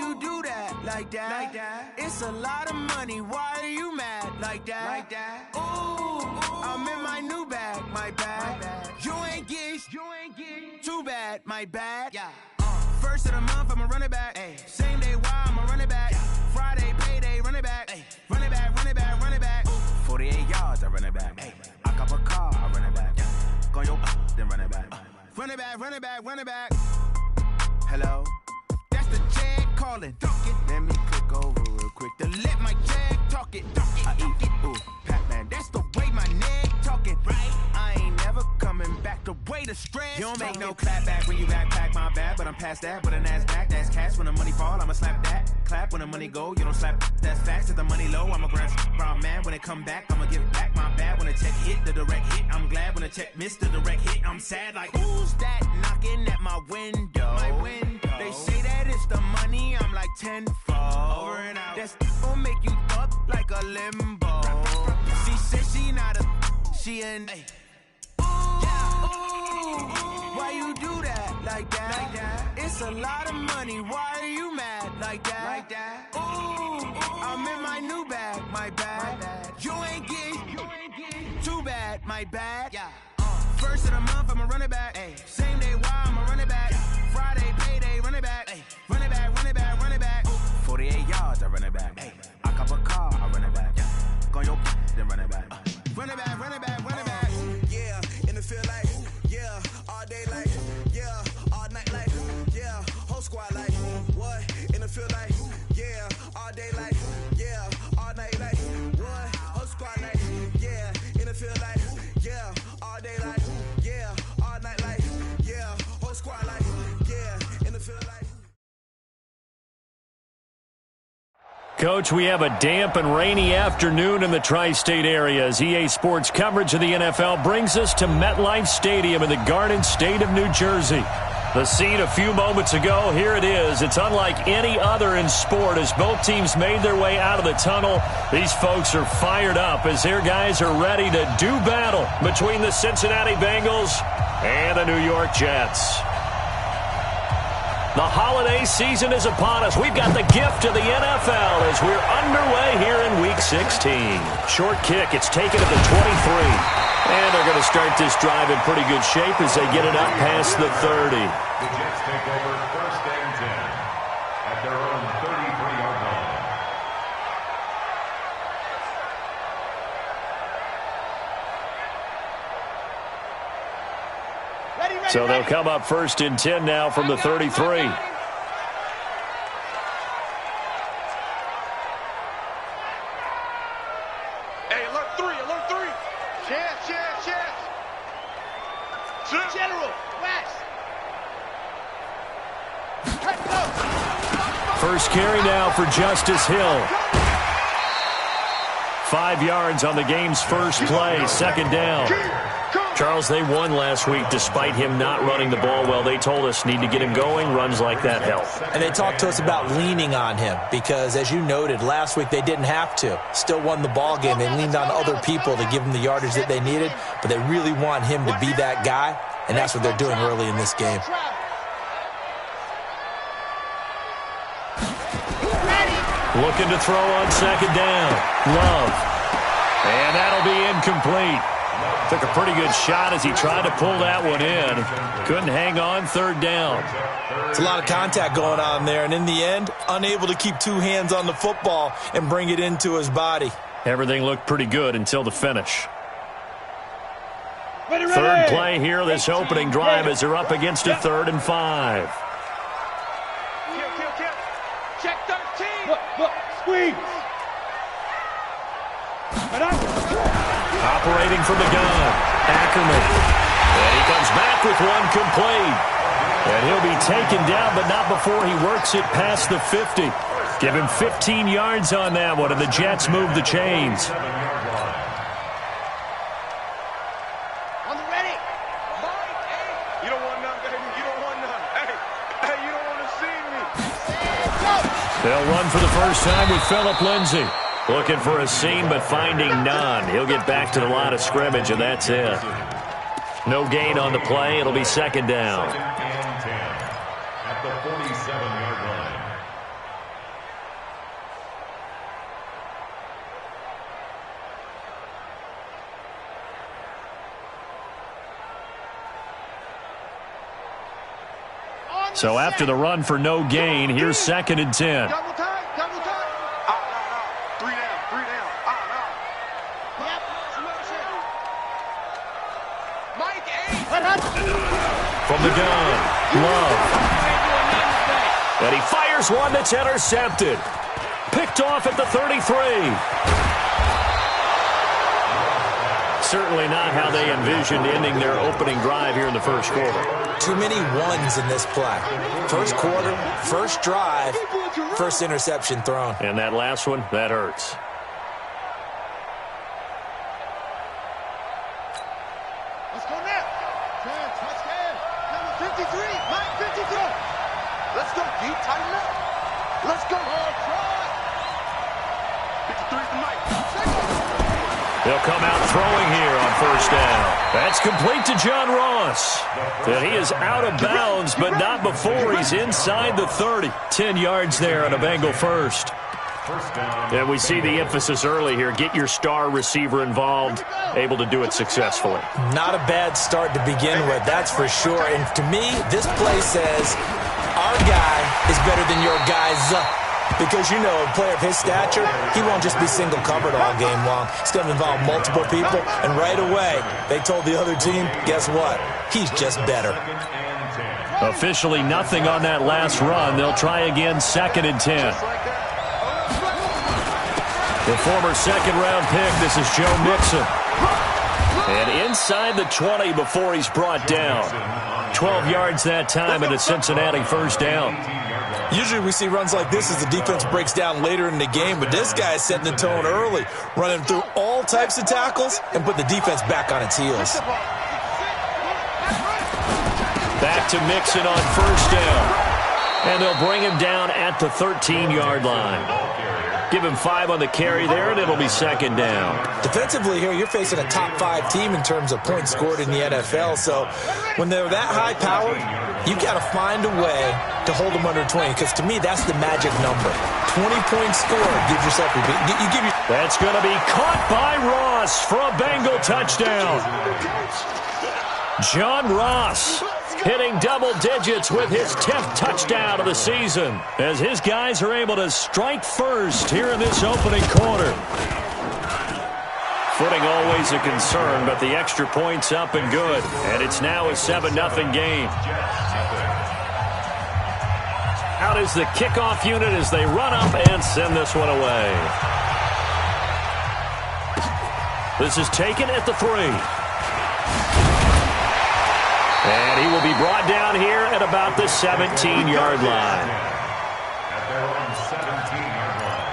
you do that like that? It's a lot of money. Why are you mad like that? Ooh, I'm in my new bag, my bad. You ain't get too bad, my bad. Yeah. First of the month, I'ma run it back. Ay. Same day, why I'ma run it back. Friday, payday, run it back. Ay. Run it back, run it back, run it back. 48 yards, I run it back. Ay. I cop a car, I run it back. Go yo, then run it back. Run it back, run it back, run it back. Hello? That's the jag calling. Let me click over real quick to let my jag talk it. I eat it, ooh, Pac-Man. That's the way my neck talking. Right? I ain't never coming back the way the stress. You don't make no clap back when you backpack, my bad. But I'm past that with an ass back. That's cash when the money fall, I'ma slap that. Clap when the money go, you don't slap. That's facts. If the money low, I'ma grab brown man. When it come back, I'ma give it back. My bad when the check hit, the direct hit. I'm glad when the check missed the direct hit. I'm sad like, who's that knocking at my window? My window. They say that it's the money, I'm like tenfold. Over and out. That's gon' make you up like a limbo. She said she not a, she an. Why you do that like that? It's a lot of money. Why are you mad like that? Ooh, I'm in my new bag, my bad. You ain't get too bad, my bad. Yeah. First of the month, I'ma run it back. Ay. Same day, why I'ma run it back. Friday, payday, run it back. Ay. Run it back, run it back, run it back. 48 yards, I run it back. Ay. I cop a car, I run it back. Go yo, then run it back. Run it back, run it back, run it back. Yeah, in the field like, yeah, all day like, yeah, all night like, yeah, whole squad like, what? In the field like, yeah, all day like, yeah, all night like, what? Whole squad like, yeah, in the field like, yeah, all day like, yeah, all night like, yeah, whole squad like, yeah, in the field like. Coach, we have a damp and rainy afternoon in the tri-state area as EA Sports coverage of the NFL brings us to MetLife Stadium in the Garden State of New Jersey. The scene a few moments ago, here it is. It's unlike any other in sport as both teams made their way out of the tunnel. These folks are fired up as their guys are ready to do battle between the Cincinnati Bengals and the New York Jets. The holiday season is upon us. We've got the gift of the NFL as we're underway here in Week 16. Short kick. It's taken at the 23. And they're going to start this drive in pretty good shape as they get it up past the 30. The Jets take over first and 10 at their own 33-yard line. So they'll come up first and 10 now from the 33. Hey, alert three. Chance. General, West. First carry now for Justice Hill. 5 yards on the game's first play, second down. Charles, they won last week despite him not running the ball well. They told us need to get him going. Runs like that help. And they talked to us about leaning on him because, as you noted, last week they didn't have to. Still won the ball game. They leaned on other people to give them the yardage that they needed, but they really want him to be that guy, and that's what they're doing early in this game. Looking to throw on second down. Love. And that'll be incomplete. Took a pretty good shot as he tried to pull that one in. Couldn't hang on third down. It's a lot of contact going on there, and in the end, unable to keep two hands on the football and bring it into his body. Everything looked pretty good until the finish. Third play here, this opening drive as they're up against a 3rd and 5. Check 13. Look, squeeze. Operating from the gun, Ackerman. And he comes back with one complete. And he'll be taken down, but not before he works it past the 50. Give him 15 yards on that one, and the Jets move the chains. On the ready. You don't want none, baby. You don't want none. Hey, you don't want to see me. They'll run for the first time with Phillip Lindsay. Looking for a seam, but finding none. He'll get back to the line of scrimmage, and that's it. No gain on the play. It'll be second down. Second and 10 at the 47-yard line. So after the run for no gain, here's 2nd and 10. Double time. Three down. Yep. Mike, 8. From the gun, Love. And he fires one that's intercepted. Picked off at the 33. Certainly not how they envisioned ending their opening drive here in the first quarter. Too many ones in this play. First quarter, first drive, first interception thrown. And that last one, that hurts. Let's go now. Touchdown. Number 53. Mike, 53. Let's go, D. Tighten up. Let's go. 53 for Mike. They'll come out throwing here on first down. That's complete to John Ross. And he is out of bounds, but not before he's inside the 30. 10 yards there on a Bengal first. And we see the emphasis early here. Get your star receiver involved, able to do it successfully. Not a bad start to begin with, that's for sure. And to me, this play says our guy is better than your guy's. Because, you know, a player of his stature, he won't just be single covered all game long. It's going to involve multiple people, and right away, they told the other team, guess what? He's just better. Officially nothing on that last run. They'll try again, 2nd and 10. The former second-round pick, this is Joe Mixon. And inside the 20 before he's brought down. 12 yards that time, and a Cincinnati first down. Usually we see runs like this as the defense breaks down later in the game, but this guy is setting the tone early, running through all types of tackles and put the defense back on its heels. Back to Mixon on first down. And they'll bring him down at the 13-yard line. Give him 5 on the carry there, and it'll be 2nd down. Defensively here, you're facing a top 5 team in terms of points scored in the NFL, so when they're that high-powered, you got to find a way to hold them under 20, because to me, that's the magic number. 20 points scored gives yourself a big. That's going to be caught by Ross for a Bengal touchdown. John Ross hitting double digits with his 10th touchdown of the season, as his guys are able to strike first here in this opening quarter. Footing always a concern, but the extra point's up and good, and it's now a 7-0 game. Out is the kickoff unit as they run up and send this one away. This is taken at the 3. And he will be brought down here at about the 17-yard line. At their own 17-yard line.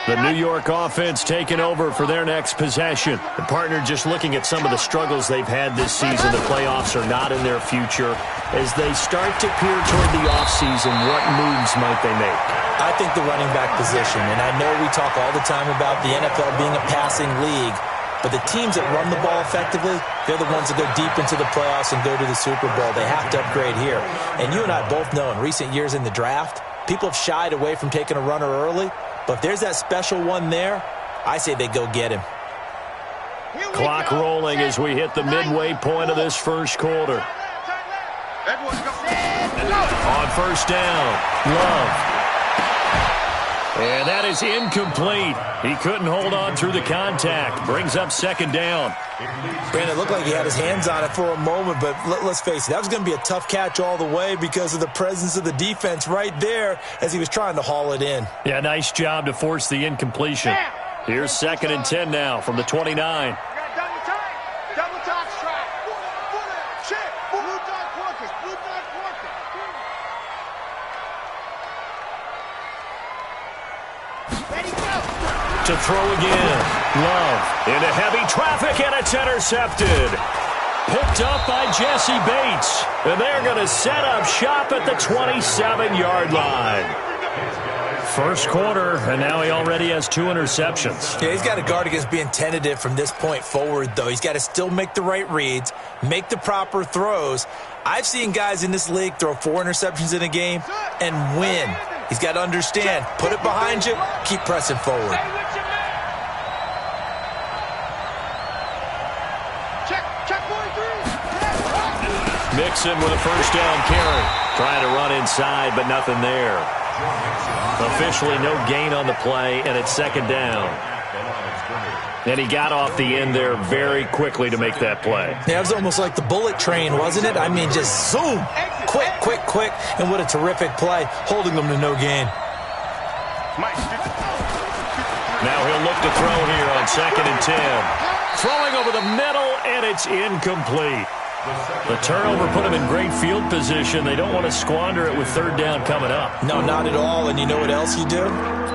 The New York offense taking over for their next possession. The partner just looking at some of the struggles they've had this season. The playoffs are not in their future. As they start to peer toward the offseason, what moves might they make? I think the running back position, and I know we talk all the time about the NFL being a passing league, but the teams that run the ball effectively, they're the ones that go deep into the playoffs and go to the Super Bowl. They have to upgrade here. And you and I both know in recent years in the draft, people have shied away from taking a runner early. But if there's that special one there, I say they go get him. Clock rolling as we hit the midway point of this first quarter. On first down, Love. And that is incomplete. He couldn't hold on through the contact. Brings up 2nd down. Brandon, it looked like he had his hands on it for a moment, but let's face it, that was going to be a tough catch all the way because of the presence of the defense right there as he was trying to haul it in. Yeah, nice job to force the incompletion. Here's 2nd and 10 now from the 29. Double top strike. Check. Blue dog quarters. Ready, go. To throw again. Love into heavy traffic, and it's intercepted. Picked up by Jesse Bates. And they're going to set up shop at the 27-yard line. First quarter, and now he already has 2 interceptions. Yeah, he's got to guard against being tentative from this point forward, though. He's got to still make the right reads, make the proper throws. I've seen guys in this league throw 4 interceptions in a game and win. He's got to understand, put it behind you, keep pressing forward. Mixon with a first down carry. Trying to run inside, but nothing there. Officially no gain on the play, and it's second down. And he got off the end there very quickly to make that play. Yeah, it was almost like the bullet train, wasn't it? I mean, just zoom. Quick, quick, quick. And what a terrific play, holding them to no gain. Now he'll look to throw here on 2nd and 10. Throwing over the middle, and it's incomplete. The turnover put them in great field position. They don't want to squander it with 3rd down coming up. No, not at all. And you know what else you do?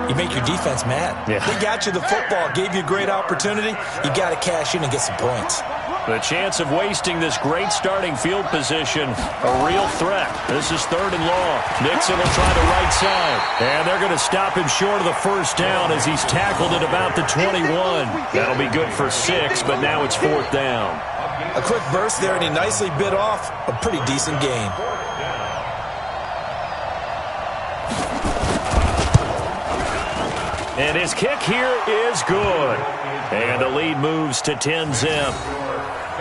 You make your defense mad. Yeah. They got you the football, gave you a great opportunity. You got to cash in and get some points. The chance of wasting this great starting field position, a real threat. This is 3rd and long. Mixon will try the right side. And they're going to stop him short of the first down as he's tackled at about the 21. That'll be good for 6, but now it's 4th down. A quick burst there, and he nicely bit off a pretty decent gain. And his kick here is good. And the lead moves to 10-zip.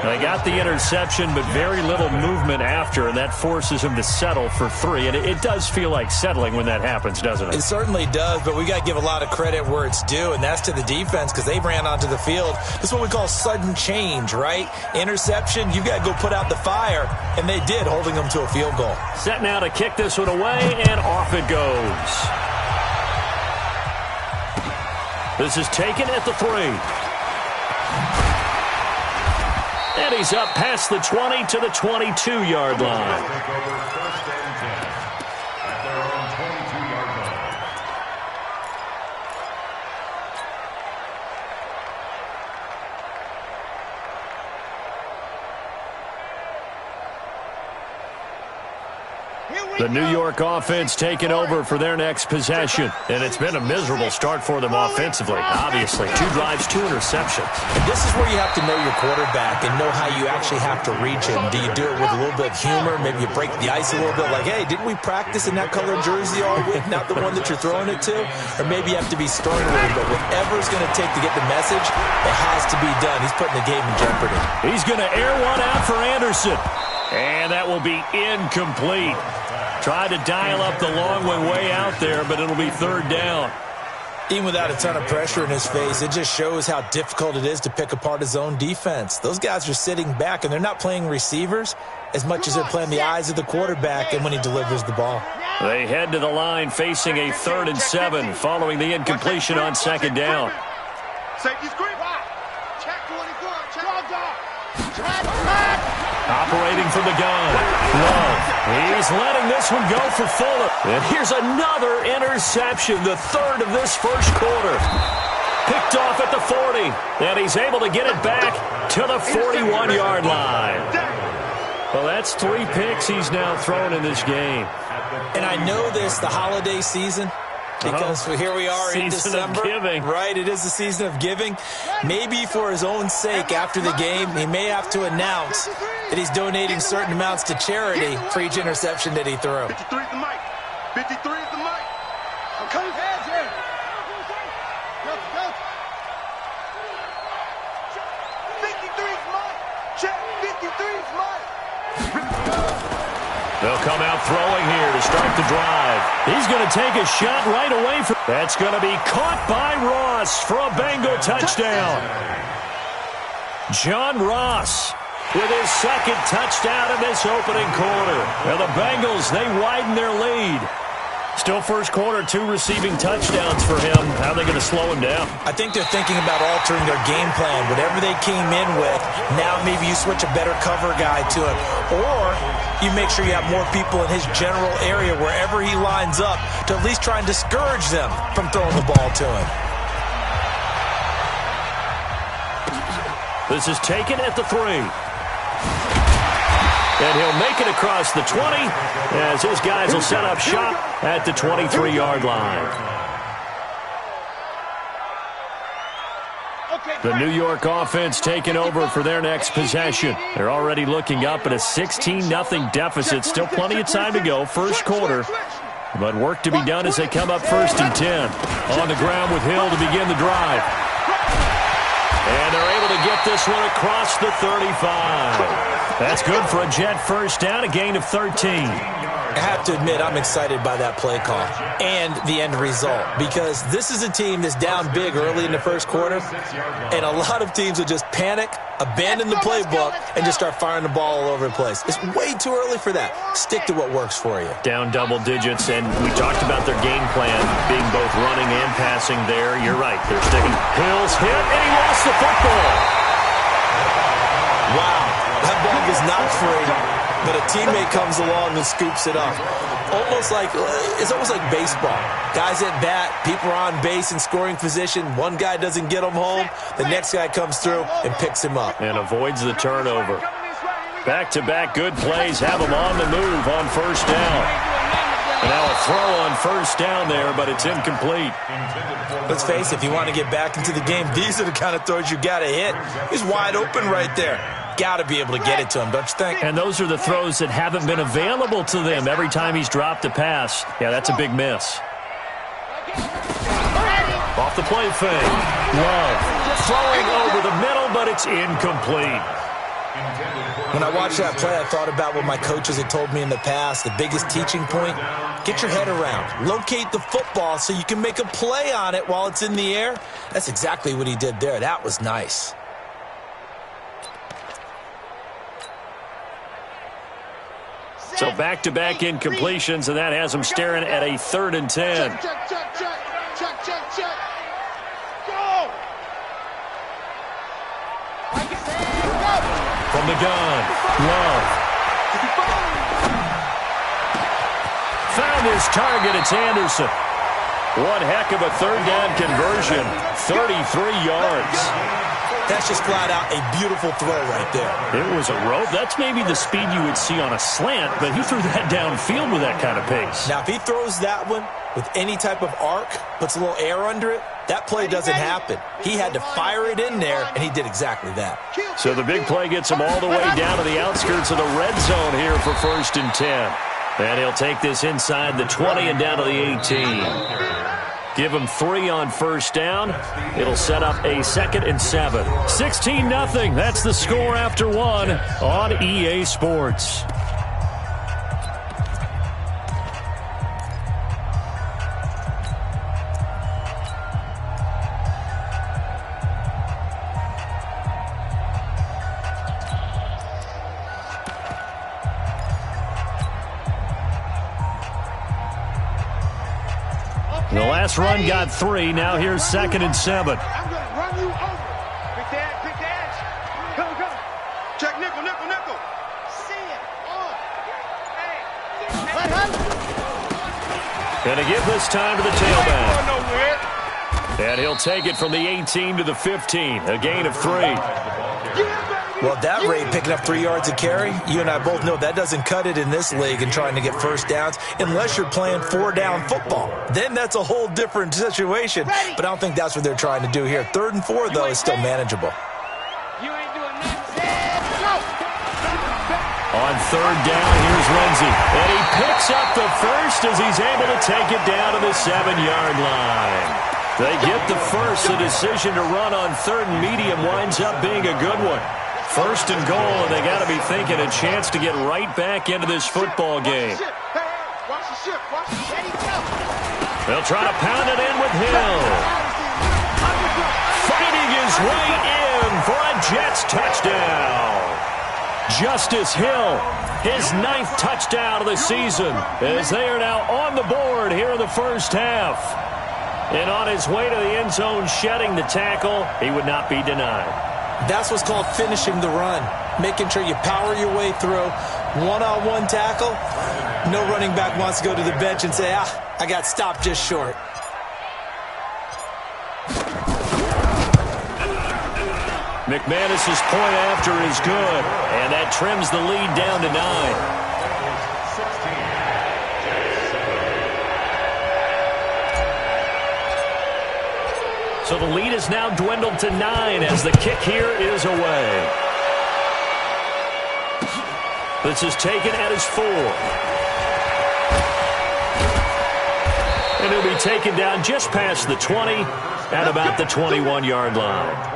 They got the interception, but very little movement after, and that forces him to settle for 3. And it does feel like settling when that happens, doesn't it? It certainly does, but we got to give a lot of credit where it's due, and that's to the defense because they ran onto the field. This is what we call sudden change, right? Interception, you've got to go put out the fire, and they did, holding them to a field goal. Set now to kick this one away, and off it goes. This is taken at the 3. And he's up past the 20 to the 22-yard line. The New York offense taking over for their next possession. And it's been a miserable start for them offensively, obviously. 2 drives, 2 interceptions. And this is where you have to know your quarterback and know how you actually have to reach him. Do you do it with a little bit of humor? Maybe you break the ice a little bit like, hey, didn't we practice in that color jersey all week, not the one that you're throwing it to? Or maybe you have to be stern with him. But whatever it's going to take to get the message, it has to be done. He's putting the game in jeopardy. He's going to air one out for Anderson. And that will be incomplete. Tried to dial up the long one way out there, but it'll be 3rd down. Even without a ton of pressure in his face, it just shows how difficult it is to pick apart his own defense. Those guys are sitting back, and they're not playing receivers as much as they're playing the eyes of the quarterback and when he delivers the ball. They head to the line facing a 3rd and 7 following the incompletion on 2nd down. Safety screen. Check 24. Operating from the gun. Love. He's letting this one go for Fuller. And here's another interception, the 3rd of this first quarter. Picked off at the 40. And he's able to get it back to the 41-yard line. Well, that's 3 picks he's now thrown in this game. And I know this, the holiday season, because here we are in December. Right, it is the season of giving. Maybe for his own sake, after the game, he may have to announce that he's donating certain amounts to charity for each interception that he threw. 53 is the mic. 53 is the mic. I'm cutting heads here. Coach. 53 is mine. Check. 53 is mine. They'll come out throwing here to start the drive. He's going to take a shot right away. That's going to be caught by Ross for a Bengal touchdown. John Ross with his 2nd touchdown in this opening quarter. Now the Bengals, they widen their lead. Still first quarter, 2 receiving touchdowns for him. How are they going to slow him down? I think they're thinking about altering their game plan. Whatever they came in with, now maybe you switch a better cover guy to him. Or you make sure you have more people in his general area wherever he lines up to at least try and discourage them from throwing the ball to him. This is taken at the 3. And he'll make it across the 20 as his guys will set up shop at the 23-yard line. The New York offense taking over for their next possession. They're already looking up at a 16-0 deficit. Still plenty of time to go. First quarter. But work to be done as they come up 1st and 10. On the ground with Hill to begin the drive. And they're able to get this one across the 35. That's good for a Jet first down, a gain of 13. I have to admit, I'm excited by that play call and the end result, because this is a team that's down big early in the first quarter, and a lot of teams will just panic, abandon the playbook, and just start firing the ball all over the place. It's way too early for that. Stick to what works for you. Down double digits, and we talked about their game plan being both running and passing there. You're right. They're sticking. Hill's hit, and he lost the football. Wow, that ball was not free, but a teammate comes along and scoops it up. It's almost like baseball. Guys at bat, people are on base in scoring position. One guy doesn't get him home. The next guy comes through and picks him up. And avoids the turnover. Back-to-back good plays have them on the move on 1st down. And now a throw on 1st down there, but it's incomplete. Let's face it, if you want to get back into the game, these are the kind of throws you got to hit. He's wide open right there. Got to be able to get it to him, don't you think? And those are the throws that haven't been available to them every time he's dropped a pass. Yeah, that's a big miss. Off the play fake. Love throwing over the middle, but it's incomplete. When I watched that play, I thought about what my coaches had told me in the past. The biggest teaching point, get your head around. Locate the football so you can make a play on it while it's in the air. That's exactly what he did there. That was nice. So back-to-back incompletions, and that has them staring at a 3rd and 10. Check. Go! From the gun, Love. Found his target, it's Anderson. One heck of a 3rd down conversion, 33 yards. That's just flat out a beautiful throw right there. It was a rope. That's maybe the speed you would see on a slant, but he threw that downfield with that kind of pace. Now, if he throws that one with any type of arc, puts a little air under it, that play doesn't happen. He had to fire it in there, and he did exactly that. So the big play gets him all the way down to the outskirts of the red zone here for 1st and 10. And he'll take this inside the 20 and down to the 18. Give him 3 on 1st down. It'll set up a 2nd and 7. 16-0. That's the score after 1 on EA Sports. The last run got 3. Now here's 2nd and 7. I'm going to run you over. Quick dash. Come. Check nickel. See it. And to give this time to the tailback. And he'll take it from the 18 to the 15. A gain of 3. Well, at that rate, picking up 3 yards a carry, you and I both know that doesn't cut it in this league and trying to get 1st downs unless you're playing 4-down football. Then that's a whole different situation. But I don't think that's what they're trying to do here. 3rd and 4, though, is still manageable. On 3rd down, here's Lindsey. And he picks up the first as he's able to take it down to the 7-yard line. They get the first. The decision to run on 3rd and medium winds up being a good one. 1st and goal, and they got to be thinking a chance to get right back into this football game. They'll try to pound it in with Hill. Fighting his way in for a Jets touchdown. Justice Hill, his 9th touchdown of the season, as they are now on the board here in the first half. And on his way to the end zone, shedding the tackle, he would not be denied. That's what's called finishing the run, making sure you power your way through. One-on-one tackle, no running back wants to go to the bench and say, I got stopped just short. McManus's point after is good, and that trims the lead down to 9. So the lead is now dwindled to 9 as the kick here is away. This is taken at his 4. And he'll be taken down just past the 20 at about the 21-yard line.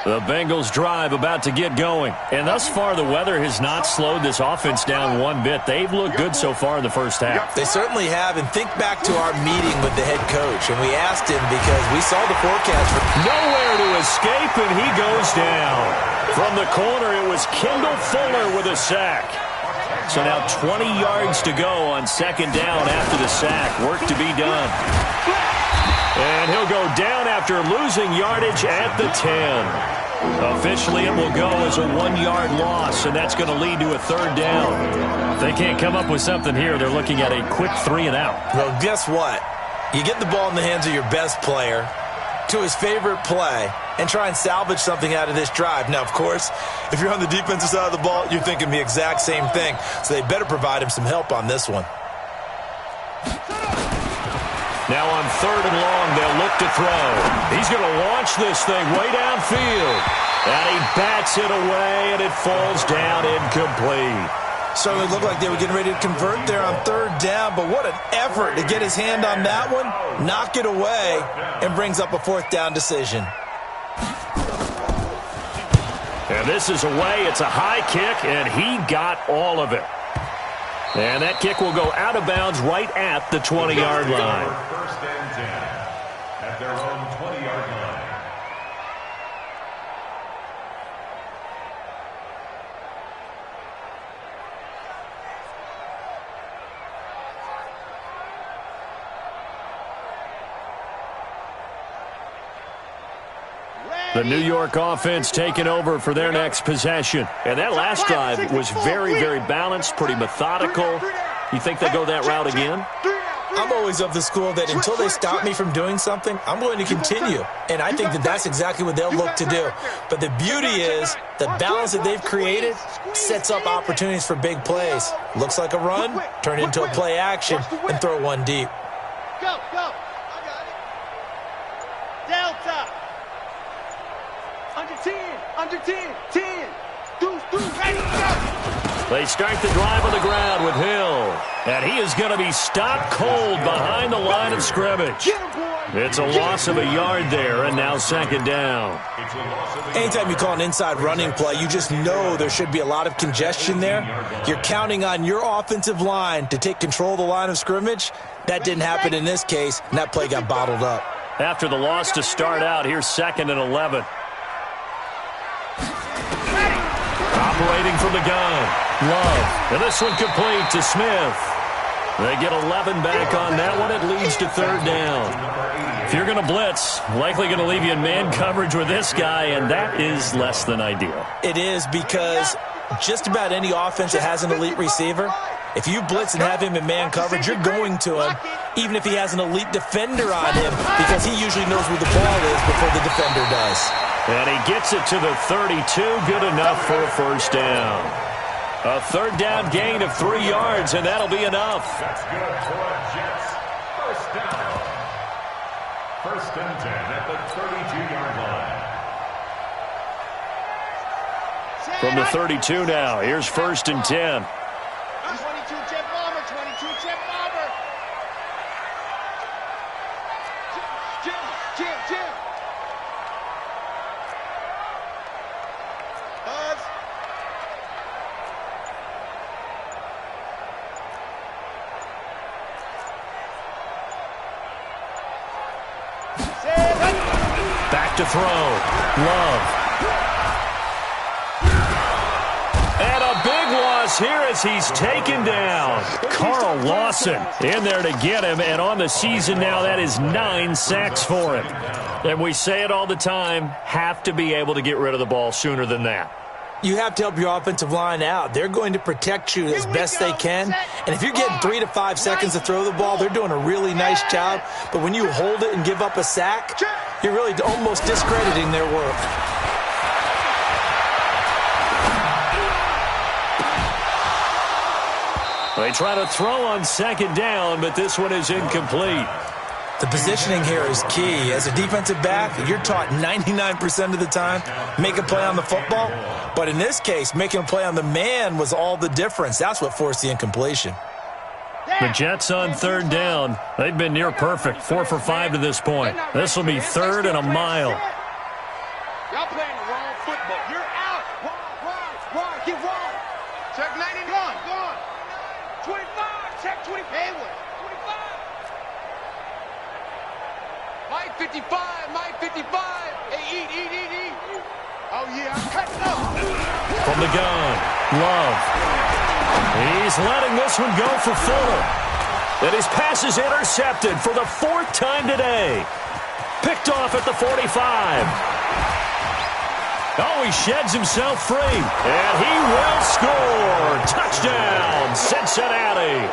The Bengals drive about to get going. And thus far, the weather has not slowed this offense down one bit. They've looked good so far in the first half. They certainly have. And think back to our meeting with the head coach. And we asked him because we saw the forecast. Nowhere to escape, and he goes down. From the corner, it was Kendall Fuller with a sack. So now 20 yards to go on second down after the sack. Work to be done. And he'll go down after losing yardage at the 10. Officially, it will go as a 1-yard loss, and that's going to lead to a third down. If they can't come up with something here, they're looking at a quick 3-and-out. Well, guess what? You get the ball in the hands of your best player to his favorite play and try and salvage something out of this drive. Now, of course, if you're on the defensive side of the ball, you're thinking the exact same thing. So they better provide him some help on this one. Now on third and long, they'll look to throw. He's going to launch this thing way downfield. And he bats it away, and it falls down incomplete. Certainly looked like they were getting ready to convert there on third down, but what an effort to get his hand on that one, knock it away, and brings up a fourth down decision. And this is away. It's a high kick, and he got all of it. And that kick will go out of bounds right at the 20-yard line. First and 10 at their own 20-yard line. The New York offense taking over for their next possession. And that last drive was very, very balanced, pretty methodical. You think they go that route again? I'm always of the school that until they stop me from doing something, I'm going to continue. And I think that that's exactly what they'll look to do. But the beauty is the balance that they've created sets up opportunities for big plays. Looks like a run, turn into a play action, and throw one deep. Go, go. I got it. Delta. Under 10, 10. Deuce, ready, go. They start the drive on the ground with Hill. And he is going to be stopped cold behind the line of scrimmage. It's a loss of a yard there, and now second down. Anytime you call an inside running play, you just know there should be a lot of congestion there. You're counting on your offensive line to take control of the line of scrimmage. That didn't happen in this case, and that play got bottled up. After the loss to start out, here's 2nd and 11. Operating from the gun, Love. And this one complete to Smith. They get 11 back on that one. It leads to third down. If you're going to blitz, likely going to leave you in man coverage with this guy, and that is less than ideal. It is, because just about any offense that has an elite receiver, if you blitz and have him in man coverage, you're going to him, even if he has an elite defender on him, because he usually knows where the ball is before the defender does. And he gets it to the 32. Good enough for a first down. A third down gain of 3 yards, and that'll be enough. That's good for the Jets. First down. First and 10 at the 32-yard line. From the 32 now, here's 1st and 10. 22 Jet Bomber, 22 Jet Bomber. Jim. Buzz. Back to throw. Love. And a big loss here as he's taken down. Carl Lawson in there to get him, and on the season now, that is 9 sacks for him. And we say it all the time, have to be able to get rid of the ball sooner than that. You have to help your offensive line out. They're going to protect you as best they can. And if you're getting 3 to 5 seconds to throw the ball, they're doing a really nice job. But when you hold it and give up a sack, you're really almost discrediting their work. They try to throw on second down, but this one is incomplete. The positioning here is key. As a defensive back, you're taught 99% of the time, make a play on the football. But in this case, making a play on the man was all the difference. That's what forced the incompletion. The Jets on third down. They've been near perfect, 4 for 5 to this point. This will be 3rd and a mile. Y'all playing the wrong football. You're out. Wide. Get wide. Check 90. Gone. 25. Check 20. Hayward. 25. Mike 55. Hey, eat. Oh, yeah, I'm cutting up. From the gun, Love. He's letting this one go for 4. And his pass is intercepted for the 4th time today. Picked off at the 45. Oh, he sheds himself free. And he will score. Touchdown, Cincinnati.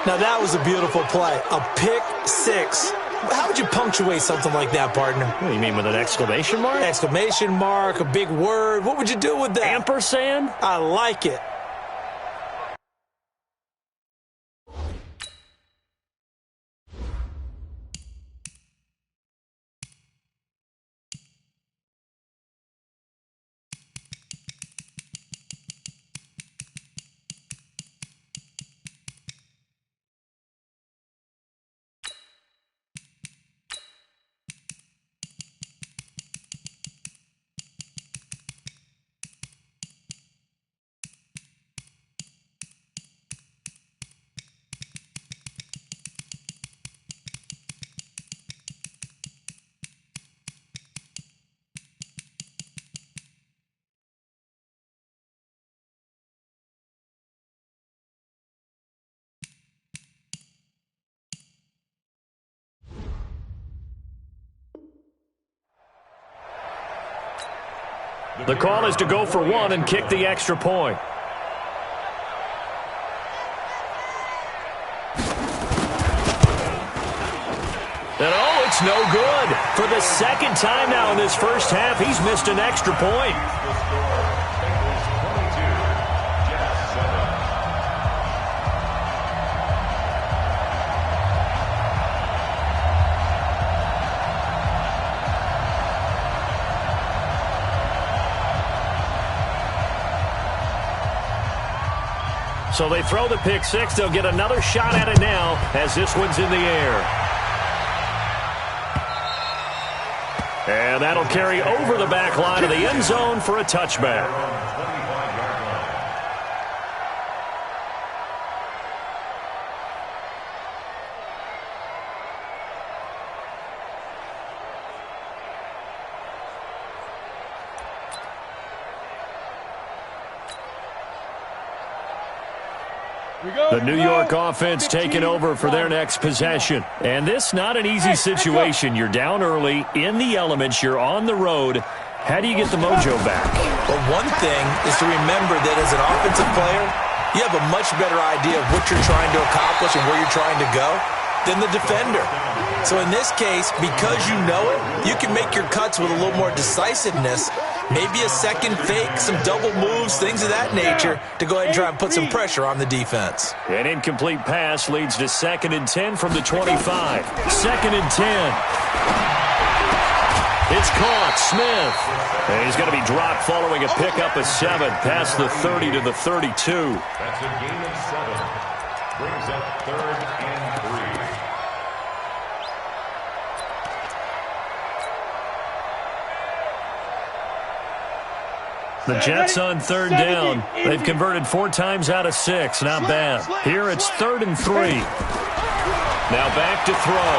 Now, that was a beautiful play. A pick 6. How would you punctuate something like that, partner? What do you mean, with an exclamation mark? Exclamation mark, a big word. What would you do with that? Ampersand? I like it. The call is to go for 1 and kick the extra point. And oh, it's no good. For the 2nd time now in this first half, he's missed an extra point. So they throw the pick 6. They'll get another shot at it now as this one's in the air. And that'll carry over the back line of the end zone for a touchback. The New York offense taking over for their next possession. And this not an easy situation. You're down early, in the elements, you're on the road. How do you get the mojo back? Well, one thing is to remember that as an offensive player, you have a much better idea of what you're trying to accomplish and where you're trying to go than the defender. So in this case, because you know it, you can make your cuts with a little more decisiveness. Maybe a second fake, some double moves, things of that nature to go ahead and try and put some pressure on the defense. An incomplete pass leads to 2nd and 10 from the 25. 2nd and 10. It's caught. Smith. And he's going to be dropped following a pickup of 7 past the 30 to the 32. That's a gain of 7. Brings up 3rd and 3. The Jets on 3rd down. They've converted 4 times out of 6. Not bad. Here it's 3rd and 3. Now back to throw.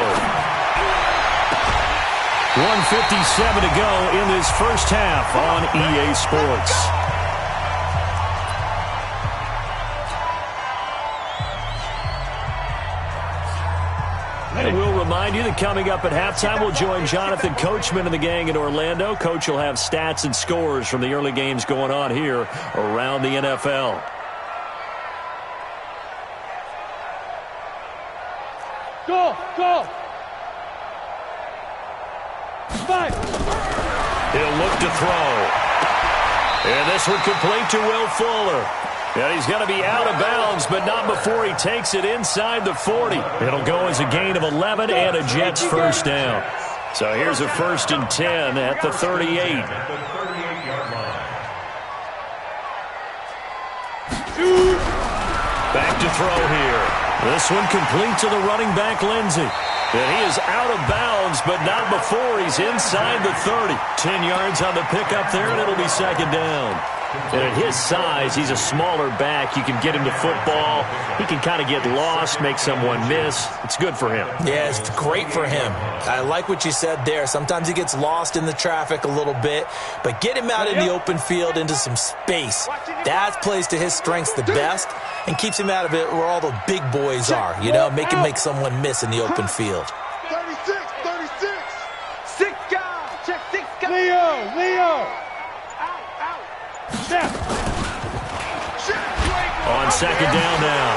1:57 to go in this first half on EA Sports. And we'll remind remind you that coming up at halftime, we'll join Jonathan Coachman and the gang in Orlando. Coach will have stats and scores from the early games going on here around the NFL. Go! Five! He'll look to throw. And this one complete to Will Fuller. And he's going to be out of bounds, but not before he takes it inside the 40. It'll go as a gain of 11 and a Jets first down. So here's a 1st and 10 at the 38. Back to throw here. This one complete to the running back, Lindsey. And he is out of bounds, but not before he's inside the 30. 10 yards on the pickup there, and it'll be 2nd down. And at his size, he's a smaller back. You can get him to football. He can kind of get lost, make someone miss. It's good for him. Yeah, it's great for him. I like what you said there. Sometimes he gets lost in the traffic a little bit, but get him out in the open field into some space. That plays to his strengths the best and keeps him out of it where all the big boys are, you know, make him make someone miss in the open field. 36! 6 guys! Check 6 guys! Leo! On 2nd down now,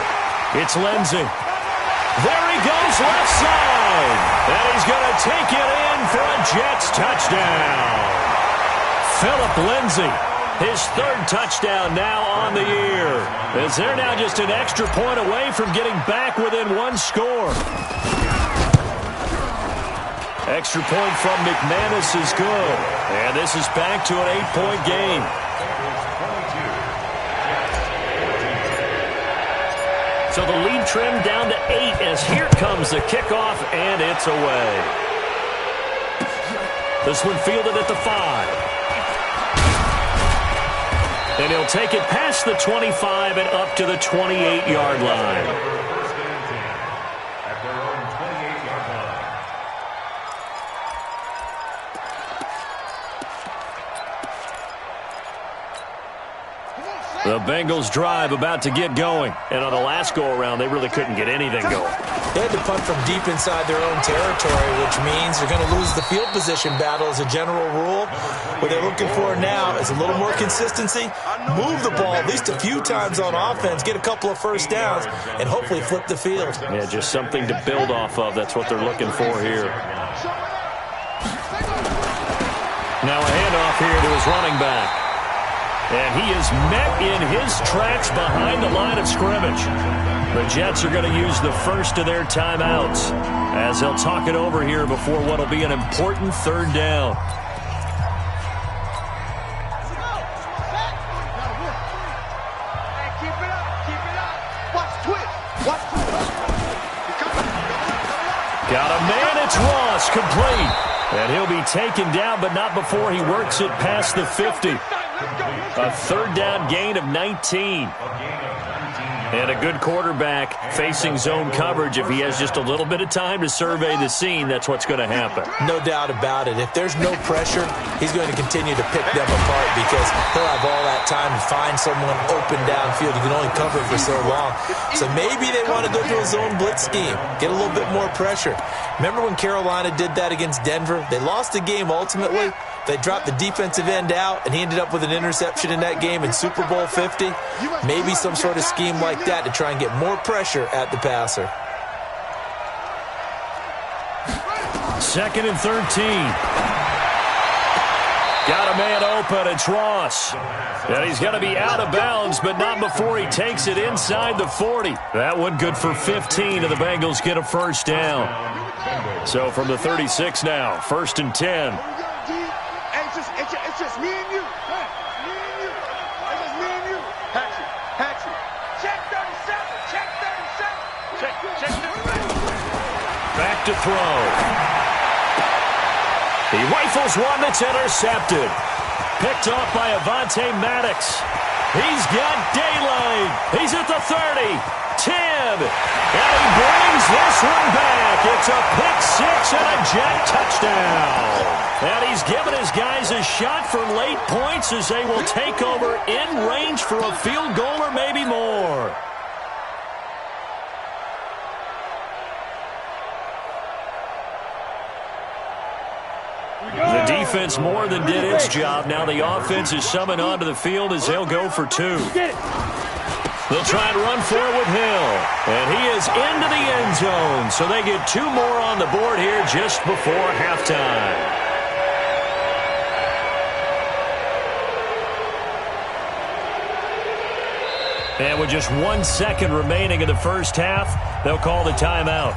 it's Lindsey. There he goes left side. And he's going to take it in for a Jets touchdown. Phillip Lindsey, his 3rd touchdown now on the year. As they're now just an extra point away from getting back within 1 score. Extra point from McManus is good. And this is back to an 8-point game. So the lead trimmed down to 8 as here comes the kickoff, and it's away. This one fielded at the 5. And he'll take it past the 25 and up to the 28-yard line. The Bengals drive about to get going. And on the last go-around, they really couldn't get anything going. They had to punt from deep inside their own territory, which means they're going to lose the field position battle as a general rule. What they're looking for now is a little more consistency, move the ball at least a few times on offense, get a couple of first downs, and hopefully flip the field. Yeah, just something to build off of. That's what they're looking for here. Now a handoff here to his running back. And he is met in his tracks behind the line of scrimmage. The Jets are going to use the first of their timeouts as they'll talk it over here before what will be an important 3rd down. Keep it up. Watch twist. Got a man, it's Ross, complete. And he'll be taken down, but not before he works it past the 50. A 3rd down gain of 19. And a good quarterback facing zone coverage. If he has just a little bit of time to survey the scene, that's what's going to happen. No doubt about it. If there's no pressure, he's going to continue to pick them apart because he'll have all that time to find someone open downfield. You can only cover it for so long. So maybe they want to go to a zone blitz scheme, get a little bit more pressure. Remember when Carolina did that against Denver? They lost the game ultimately. They dropped the defensive end out, and he ended up with an interception in that game in Super Bowl 50. Maybe some sort of scheme like that to try and get more pressure at the passer. 2nd and 13. Got a man open. It's Ross. And he's going to be out of bounds, but not before he takes it inside the 40. That one good for 15, and the Bengals get a first down. So from the 36 now, 1st and 10. It's just me and you. Me and you. It's just me and you. Hatchet. Check 37. Check 37. Back to throw. He rifles one that's intercepted. Picked off by Avonte Maddox. He's got daylight. He's at the 30. 10. And he brings this one back. It's a pick 6 and a Jet touchdown. And he's given his guys a shot for late points as they will take over in range for a field goal or maybe more. defense more than did its job. Now the offense is summoned onto the field as they'll go for two. They'll try and run for it with Hill. And he is into the end zone. So they get two more on the board here just before halftime. And with just 1 second remaining in the first half, they'll call the timeout.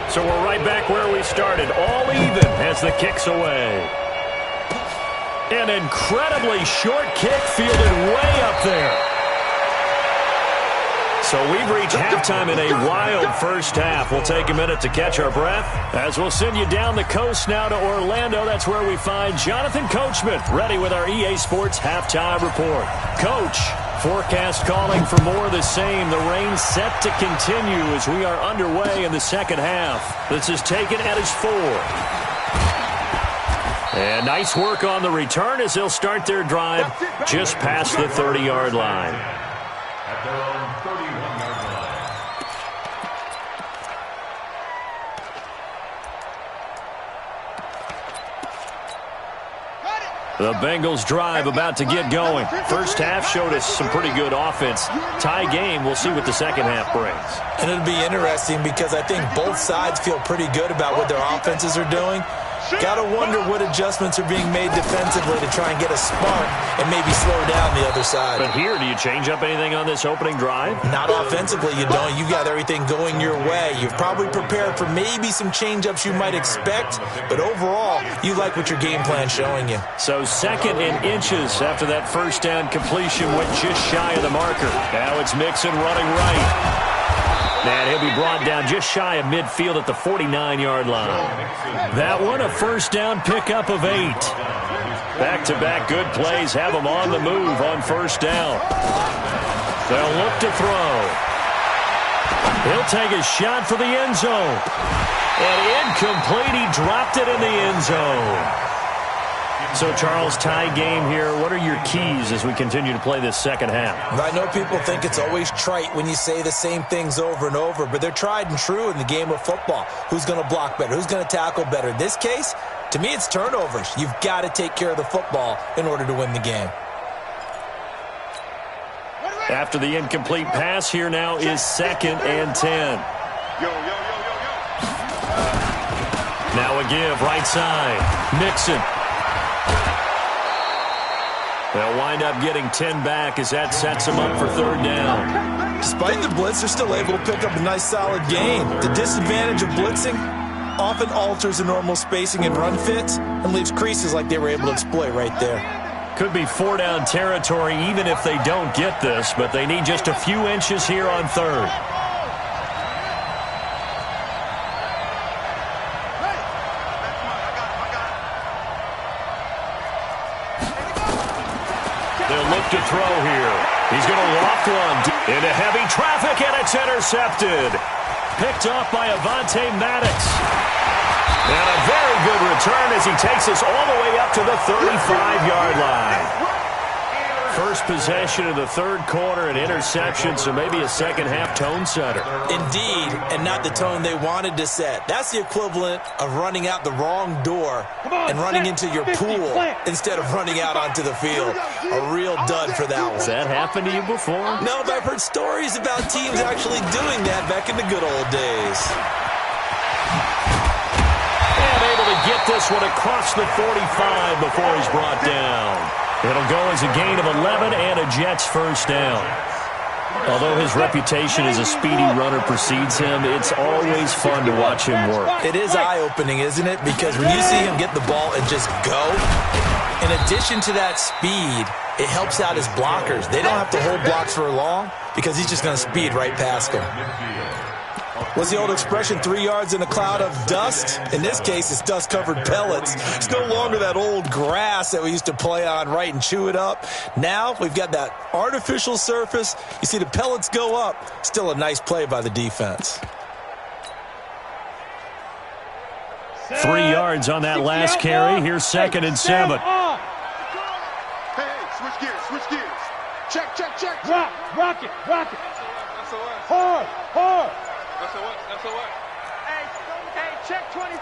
So we're right back where we started, all even as the kick's away. An incredibly short kick fielded way up there. So we've reached halftime in a wild first half. We'll take a minute to catch our breath as we'll send you down the coast now to Orlando. That's where we find Jonathan Coachman ready with our EA Sports halftime report. Coach, forecast calling for more of the same. The rain set to continue as we are underway in the second half. This is taken at his 4. And nice work on the return as they'll start their drive just past the 30-yard line. At their own 31-yard line. The Bengals drive about to get going. First half showed us some pretty good offense. Tie game, we'll see what the second half brings. And it'll be interesting because I think both sides feel pretty good about what their offenses are doing. Got to wonder what adjustments are being made defensively to try and get a spark and maybe slow down the other side. But here, do you change up anything on this opening drive? Not offensively, you don't. You got everything going your way. You've probably prepared for maybe some change-ups you might expect, but overall, you like what your game plan's showing you. So second in inches after that first down completion went just shy of the marker. Now it's Mixon running right. And he'll be brought down just shy of midfield at the 49-yard line. That one, a first down pickup of 8. Back-to-back good plays have them on the move on first down. They'll look to throw. He'll take a shot for the end zone. And incomplete, he dropped it in the end zone. So, Charles, tie game here. What are your keys as we continue to play this second half? I know people think it's always trite when you say the same things over and over, but they're tried and true in the game of football. Who's going to block better? Who's going to tackle better? In this case, to me, it's turnovers. You've got to take care of the football in order to win the game. After the incomplete pass, here now is 2nd and 10. Now a give, right side. Mixon. They'll wind up getting 10 back as that sets them up for third down. Despite the blitz, they're still able to pick up a nice solid gain. The disadvantage of blitzing often alters the normal spacing and run fits and leaves creases like they were able to exploit right there. Could be 4-down territory even if they don't get this, but they need just a few inches here on third. To throw here. He's going to loft one into heavy traffic, and it's intercepted. Picked off by Avonte Maddox. And a very good return as he takes us all the way up to the 35-yard line. First possession of the third quarter, an interception, so maybe a second-half tone setter. Indeed, and not the tone they wanted to set. That's the equivalent of running out the wrong door and running into your pool instead of running out onto the field. A real dud for that one. Has that happened to you before? No, but I've heard stories about teams actually doing that back in the good old days. And able to get this one across the 45 before he's brought down. It'll go as a gain of 11 and a Jets first down. Although his reputation as a speedy runner precedes him, it's always fun to watch him work. It is eye-opening, isn't it? Because when you see him get the ball and just go, in addition to that speed, it helps out his blockers. They don't have to hold blocks for long because he's just going to speed right past them. What's the old expression, 3 yards in a cloud of dust? In this case, it's dust-covered pellets. It's no longer that old grass that we used to play on, right, and chew it up. Now we've got that artificial surface. You see the pellets go up. Still a nice play by the defense. 3 yards on that last carry. Here's 2nd and 7. Hey, switch gears. Check. Rock it. Hard, hard. S.O.S. Hey, check 24,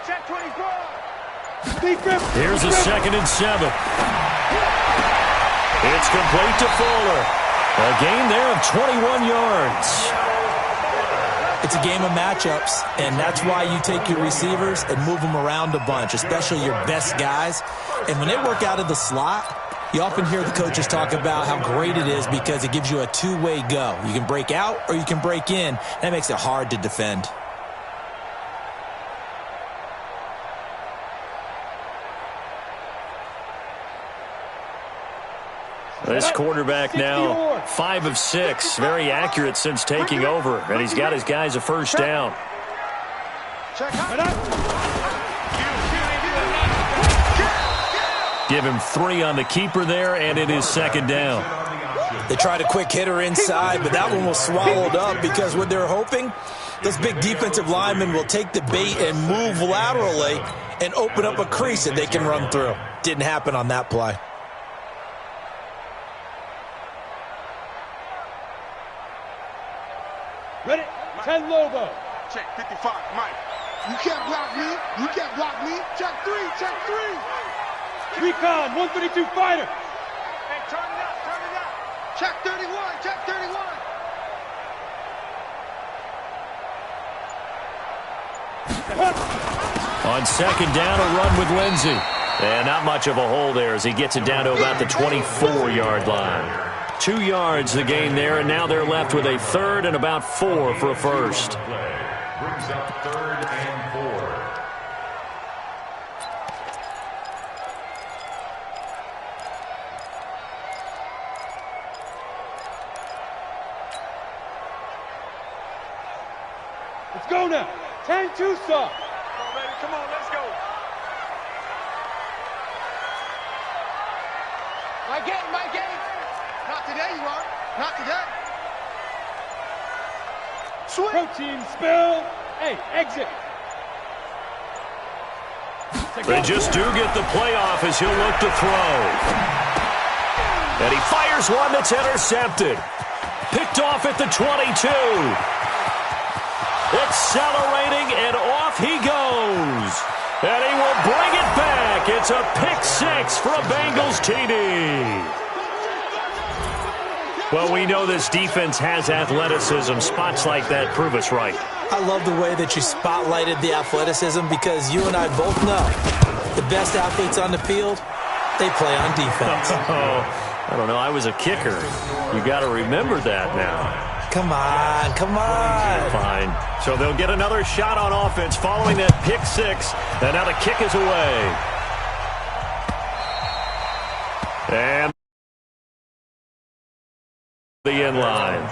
check 24. Here's a 2nd and 7. It's complete to Fuller. A gain there of 21 yards. It's a game of matchups, and that's why you take your receivers and move them around a bunch, especially your best guys. And when they work out of the slot, you often hear the coaches talk about how great it is because it gives you a two-way go. You can break out or you can break in. That makes it hard to defend. This quarterback now 5 of 6. Very accurate since taking over. And he's got his guys a first down. Give him 3 on the keeper there, and it is 2nd down. They tried a quick hitter inside, but that one was swallowed up because what they're hoping, those big defensive linemen will take the bait and move laterally and open up a crease that they can run through. Didn't happen on that play. Ready? 10 logo. Check 55, Mike. You can't block me. You can't block me. Check 3, check 3. Recon, 132 fighter. Hey, turn it up, turn it up. Check 31, check 31. On 2nd down, a run with Lindsey. And not much of a hole there as he gets it down to about the 24-yard line. 2 yards the gain there, and now they're left with a 3rd and about 4 for a first. Brings up 3rd and 4. Let's go now. 10-2 stop. Come on, let's go. My game, my game. Not today, you are. Not today. Swing. Protein spill. Hey, exit. They just do get the playoff as he'll look to throw. And he fires one that's intercepted. Picked off at the 22. Accelerating, and off he goes. And he will bring it back. It's a pick 6 for a Bengals TD. Well, we know this defense has athleticism. Spots like that prove us right. I love the way that you spotlighted the athleticism because you and I both know the best athletes on the field, they play on defense. Oh, I don't know. I was a kicker. You got to remember that now. Come on, come on. Fine. So they'll get another shot on offense following that pick 6. And now the kick is away. And the end line.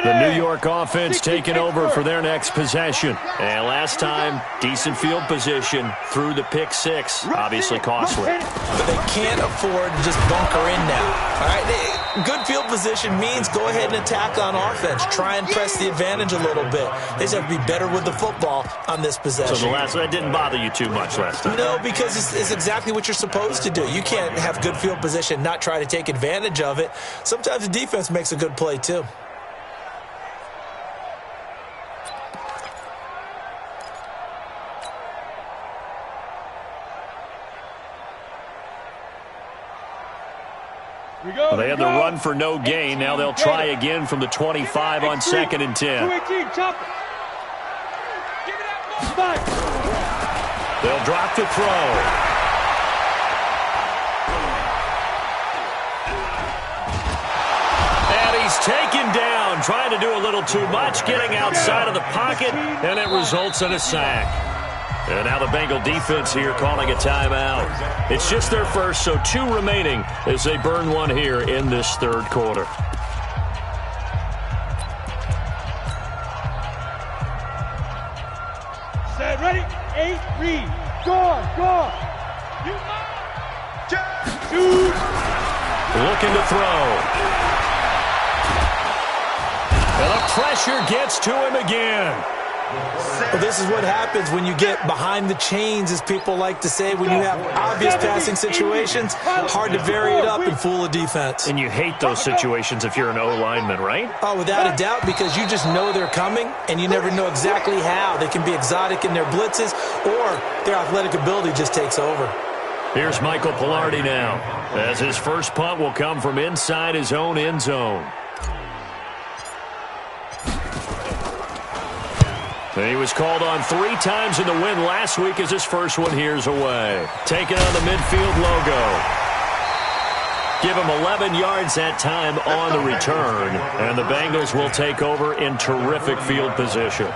The New York offense taking over for their next possession. And last time, decent field position through the pick 6. Obviously costly. But they can't afford to just bunker in now. All right, good field position means go ahead and attack on offense. Try and press the advantage a little bit. They just have to be better with the football on this possession. So that didn't bother you too much last time? No, because it's exactly what you're supposed to do. You can't have good field position, not try to take advantage of it. Sometimes the defense makes a good play too. Well, they had the run for no gain. Now they'll try again from the 25 on 2nd and 10. They'll drop to throw. And he's taken down, trying to do a little too much, getting outside of the pocket, and it results in a sack. And now the Bengal defense here calling a timeout. It's just their first, so 2 remaining as they burn one here in this 3rd quarter. Set, ready, 8, read. Gone. Shoot. Looking to throw. And the pressure gets to him again. Well, this is what happens when you get behind the chains, as people like to say. When you have obvious passing situations, hard to vary it up and fool a defense. And you hate those situations if you're an O-lineman, right? Oh, without a doubt, because you just know they're coming, and you never know exactly how. They can be exotic in their blitzes, or their athletic ability just takes over. Here's Michael Pilardi now, as his first punt will come from inside his own end zone. He was called on 3 times in the win last week as his first one here's away. Taking on the midfield logo. Give him 11 yards that time on the return, and the Bengals will take over in terrific field position.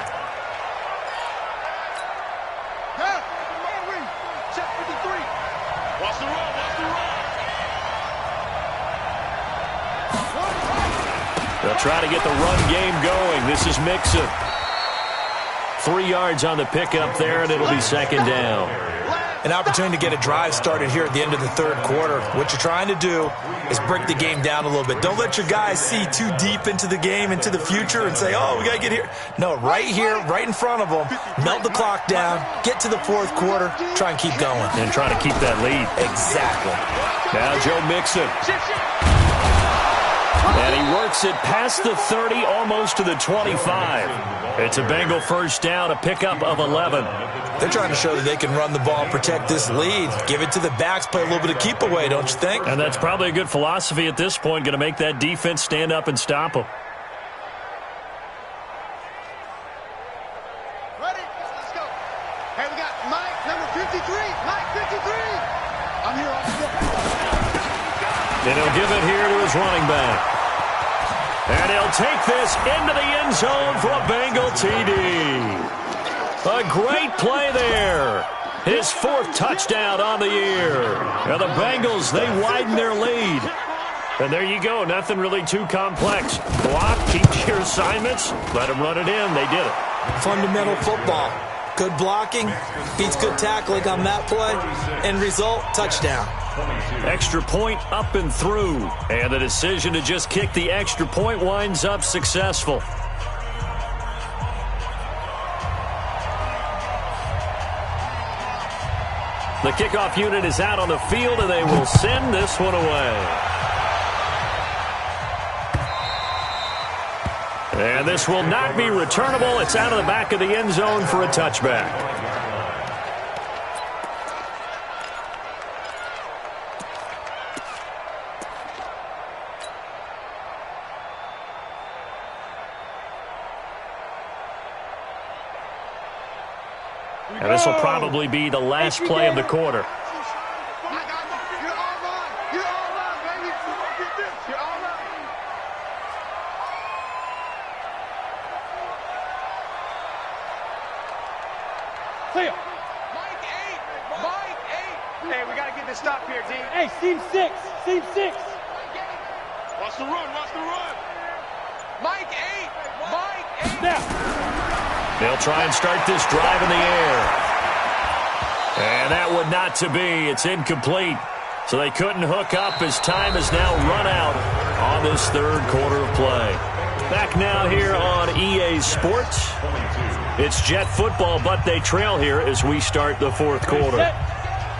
They'll try to get the run game going. This is Mixon. 3 yards on the pickup there, and it'll be second down. An opportunity to get a drive started here at the end of the third quarter. What you're trying to do is break the game down a little bit. Don't let your guys see too deep into the game, into the future, and say, oh, we got to get here. No, right here, right in front of them, melt the clock down, get to the fourth quarter, try and keep going. And try to keep that lead. Exactly. Now Joe Mixon. And he works it past the 30, almost to the 25. It's a Bengal first down, a pickup of 11. They're trying to show that they can run the ball and protect this lead. Give it to the backs, play a little bit of keep away, don't you think? And that's probably a good philosophy at this point, going to make that defense stand up and stop them. Ready? Let's go. Hey, we got Mike, number 53. Mike, 53. I'm here all day. And he'll give it here to his running back. And he'll take this into the end zone for a Bengal TD. A great play there. His 4th touchdown on the year. And the Bengals, they widen their lead. And there you go. Nothing really too complex. Block, keep your assignments, let them run it in. They did it. Fundamental football. Good blocking beats good tackling on that play. End result, touchdown. Extra point up and through. And the decision to just kick the extra point winds up successful. The kickoff unit is out on the field, and they will send this one away. And this will not be returnable. It's out of the back of the end zone for a touchback. And this will probably be the last play of the quarter. Hey, we got to get this stop here, D. Hey, seam 6. Seam 6. Watch the run. Watch the run. Mike 8. Mike 8. Now. They'll try and start this drive in the air. And that would not to be. It's incomplete. So they couldn't hook up as time has now run out on this third quarter of play. Back now here on EA Sports. It's Jet football, but they trail here as we start the fourth quarter.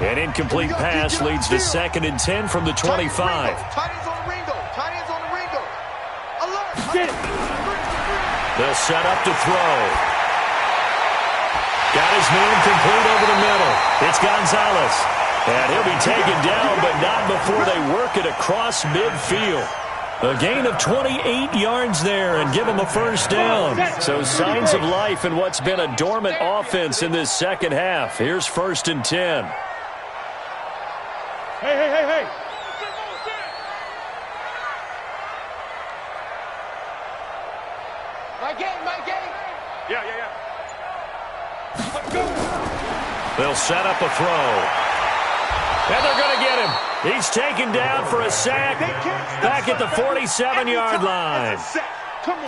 An incomplete pass leads to 2nd and 10 from the 25. Tight ends on the Ringo. Tight ends on the Ringo. Alert. Get it. They'll set up to throw. Got his man complete over the middle. It's Gonzalez. And he'll be taken down, but not before they work it across midfield. A gain of 28 yards there and give them a first down. So signs of life in what's been a dormant offense in this second half. Here's 1st and 10. Hey. My game. Yeah. Let's go. They'll set up a throw. And they're going to get him. He's taken down for a sack back at the 47-yard line.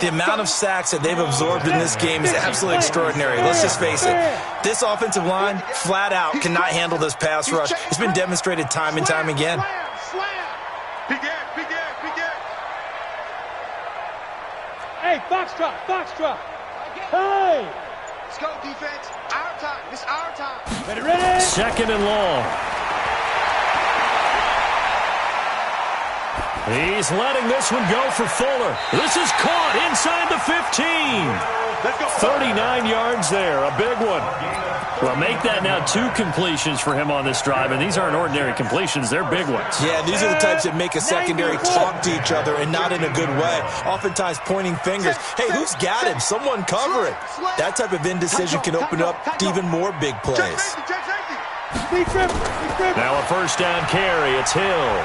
The amount of sacks that they've absorbed in this game is absolutely extraordinary. Let's just face it. This offensive line, flat out, cannot handle this pass rush. It's been demonstrated time and time again. Big Ed. Hey, Foxtrot. Hey. Let's go, defense. Our time. It's our time. Ready, ready. Second and long. He's letting this one go for Fuller. This is caught inside the 15. 39 yards there, a big one. Well, make that now 2 completions for him on this drive, and these aren't ordinary completions. They're big ones. Yeah, these are the types that make a secondary talk to each other, and not in a good way. Oftentimes pointing fingers. Hey, who's got him? Someone cover it. That type of indecision can open up to even more big plays. Now a first down carry. It's Hill.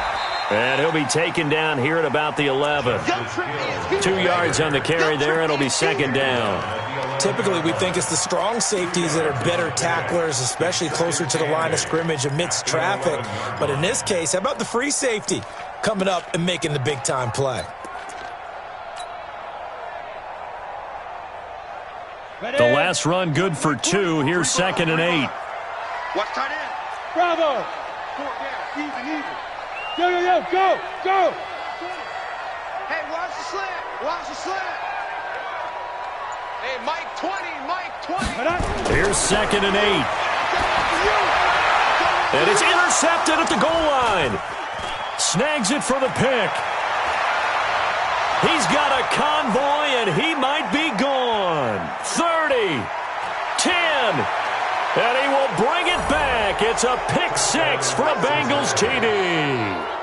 And he'll be taken down here at about the 11. 2 yards on the carry there, and it'll be second down. Typically, we think it's the strong safeties that are better tacklers, especially closer to the line of scrimmage amidst traffic. But in this case, how about the free safety coming up and making the big-time play? The last run good for 2. Here's second and 8. Watch tight end. Bravo. 4 down. Even. Yo, go, go. Hey, watch the slant. Hey, Mike 20. Here's second and 8. And it's intercepted at the goal line. Snags it for the pick. He's got a convoy, and he might be gone. 30, 10, and he will bring it back. It's a pick 6 for a Bengals TD.